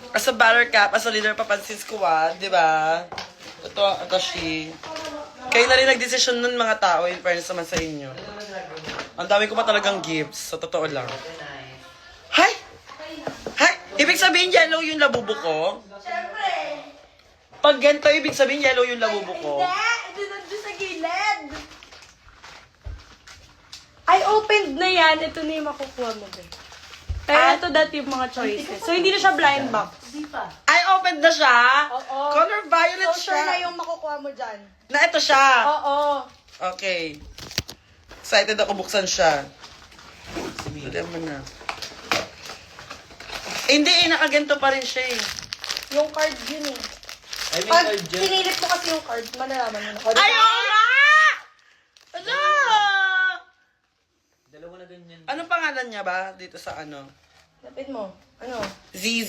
As a buttercup, as a leader Papansin Squad, di ba? Ito she. Kayo na rin nagdesisyon nun mga tao, in fairness naman sa inyo. Ang dami ko pa talagang gifts, sa totoo lang. Hay! Hay! Ibig sabihin yellow yung labubo ko? Siyempre. Pag ganito, ibig sabihin yellow yung labubo ko? Hindi! Ito nandun sa gilid. I opened na yan. Ito na yung makukuha mo, be. Pero ito dati yung mga choices. So, hindi na siya blind box. Hindi pa. Ay, open na siya? Oo. Color violet So, sure na siya. yung makukuha mo dyan. Na ito siya? Oo. Okay. Excited ako buksan siya. Dali mo na. Hindi, nakaganto pa rin siya eh. Yung card yun eh. Ay, may Pag card dyan. sinilip mo kasi yung card, malalaman mo na. Ayaw nga! Ano? Dalawa na ganyan. Ano pangalan niya ba dito sa ano? Lapit mo. Ano? ZZ.